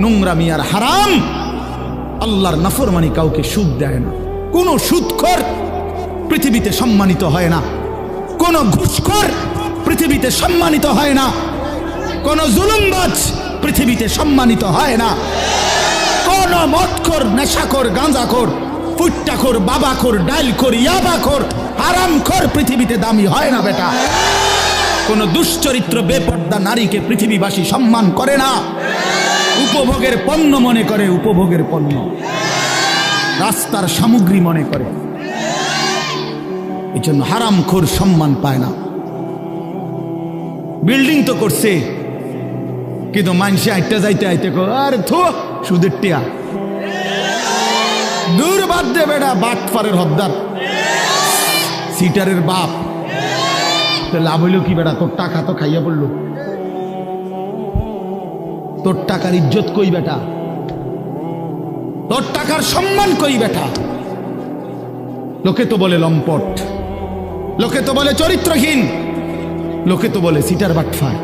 নোংরামি আর হারাম। আল্লাহর নাফরমানি কাউকে সুখ দেয় না। কোনো সুদখোর পৃথিবীতে সম্মানিত হয় না, কোনো ঘুষখোর পৃথিবীতে সম্মানিত হয় না, কোনো জুলুমবাজ পৃথিবীতে সম্মানিত হয় না, কোনো মদখোর, নেশাখোর, গাঁজাখোর, ফুট্টাখোর, বাবাখোর, ডাইলখোর, ইয়াবাখোর, হারামখোর পৃথিবীতে দামি হয় না বেটা। কোন দুশ্চরিত্র বেপর্দা নারীকে পৃথিবীবাসী সম্মান করে না, উপভোগের পণ্য মনে করে, উপভোগের পণ্য, রাস্তার সামগ্রী মনে করে। এই জন্য হারামখোর সম্মান পায় না। বিল্ডিং তো করছে, কিন্তু মানুষে আইটা যাইতে আইতে আরে থো সুদের টিয়া, দূর বাদ দে বেটা, বাটপারের হদ্দার, সিটারের বাপ। লাভ হইল কি বেটা? তোর টাকা তো খাইয়া পড়লো, তোর টাকার ইজ্জত কই বেটা? তোর টাকার সম্মান কই বেটা? লোকে তো বলে লম্পট, লোকে তো বলে চরিত্রহীন, লোকে তো বলে সিটার বাটফার।